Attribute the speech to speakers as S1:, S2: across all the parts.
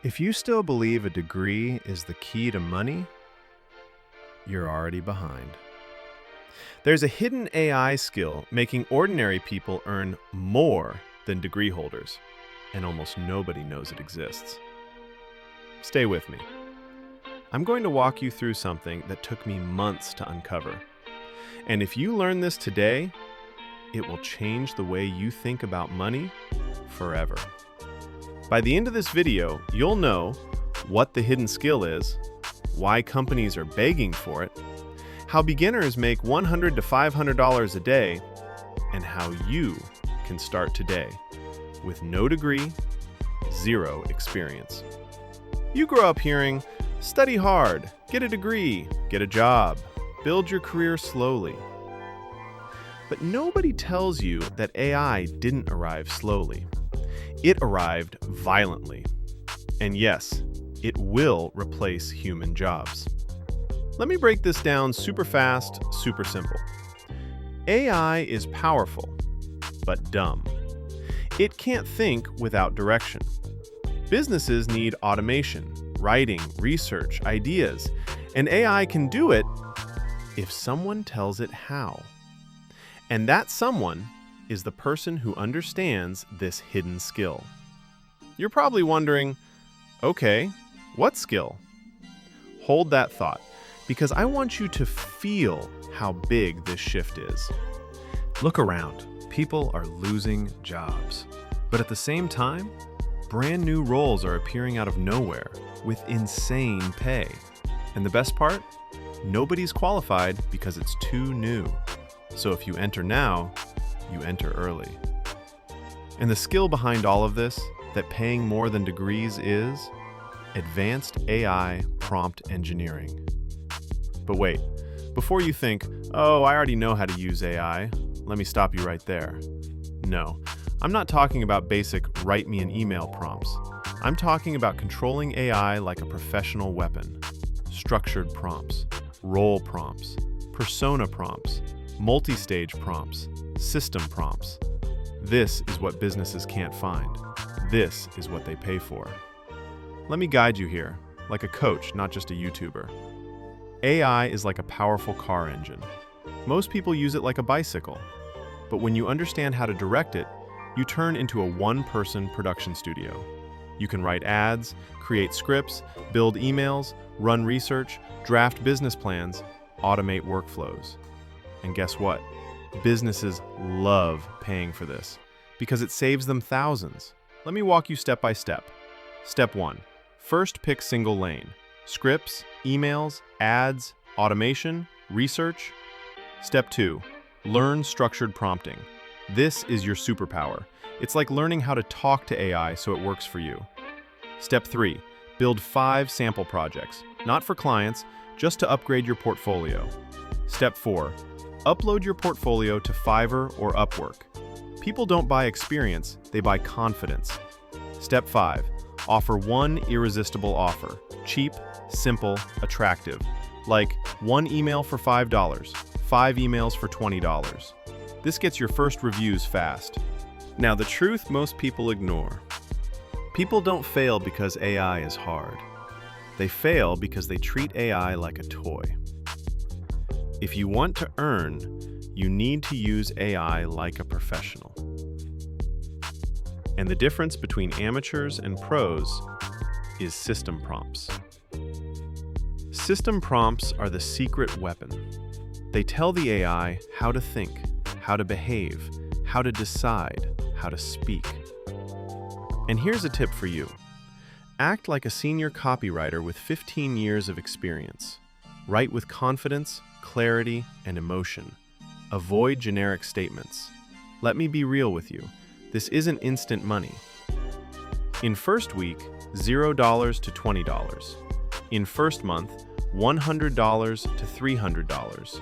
S1: If you still believe a degree is the key to money, you're already behind. There's a hidden AI skill making ordinary people earn more than degree holders, and almost nobody knows it exists. Stay with me. I'm going to walk you through something that took me months to uncover. And if you learn this today, it will change the way you think about money forever. By the end of this video, you'll know what the hidden skill is, why companies are begging for it, how beginners make $100 to $500 a day, and how you can start today with no degree, zero experience. You grow up hearing, study hard, get a degree, get a job, build your career slowly. But nobody tells you that AI didn't arrive slowly. It arrived violently. And yes, it will replace human jobs. Let me break this down super fast, super simple. AI is powerful, but dumb. It can't think without direction. Businesses need automation, writing, research, ideas, and AI can do it if someone tells it how. And that someone is the person who understands this hidden skill. You're probably wondering, okay, what skill? Hold that thought, because I want you to feel how big this shift is. Look around. People are losing jobs. But at the same time, brand new roles are appearing out of nowhere with insane pay. And the best part? Nobody's qualified because it's too new. So if you enter now, you enter early. And the skill behind all of this, that paying more than degrees, is advanced AI prompt engineering. But wait, before you think, oh, I already know how to use AI, let me stop you right there. No, I'm not talking about basic write me an email prompts. I'm talking about controlling AI like a professional weapon. Structured prompts, role prompts, persona prompts, multi-stage prompts, system prompts. This is what businesses can't find. This is what they pay for. Let me guide you here, like a coach, not just a YouTuber. AI is like a powerful car engine. Most people use it like a bicycle. But when you understand how to direct it, you turn into a one-person production studio. You can write ads, create scripts, build emails, run research, draft business plans, automate workflows. And guess what? Businesses love paying for this because it saves them thousands. Let me walk you step by step. Step 1. First, pick single lane. Scripts, emails, ads, automation, research. Step 2. Learn structured prompting. This is your superpower. It's like learning how to talk to AI so it works for you. Step 3. Build 5 sample projects, not for clients, just to upgrade your portfolio. Step 4. Upload your portfolio to Fiverr or Upwork. People don't buy experience, they buy confidence. Step 5. Offer one irresistible offer. Cheap, simple, attractive. Like 1 email for $5, 5 emails for $20. This gets your first reviews fast. Now, the truth most people ignore. People don't fail because AI is hard. They fail because they treat AI like a toy. If you want to earn, you need to use AI like a professional. And the difference between amateurs and pros is system prompts. System prompts are the secret weapon. They tell the AI how to think, how to behave, how to decide, how to speak. And here's a tip for you. Act like a senior copywriter with 15 years of experience. Write with confidence, clarity, and emotion. Avoid generic statements. Let me be real with you. This isn't instant money. In first week, $0 to $20. In first month, $100 to $300.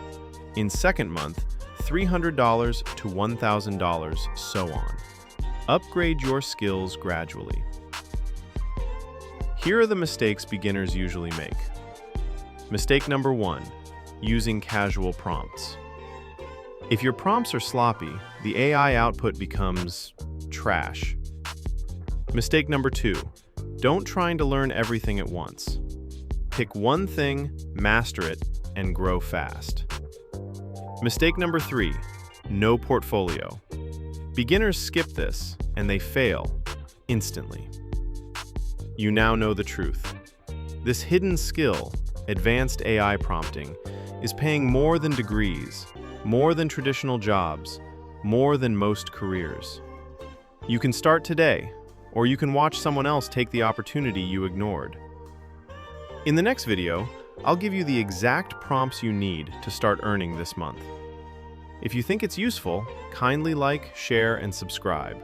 S1: In second month, $300 to $1,000, so on. Upgrade your skills gradually. Here are the mistakes beginners usually make. Mistake number 1, using casual prompts. If your prompts are sloppy, the AI output becomes trash. Mistake number 2, Don't try to learn everything at once. Pick one thing, master it, and grow fast. Mistake number 3, no portfolio. Beginners skip this, and they fail instantly. You now know the truth. This hidden skill, advanced AI prompting, is paying more than degrees, more than traditional jobs, more than most careers. You can start today, or you can watch someone else take the opportunity you ignored. In the next video, I'll give you the exact prompts you need to start earning this month. If you think it's useful, kindly like, share, and subscribe.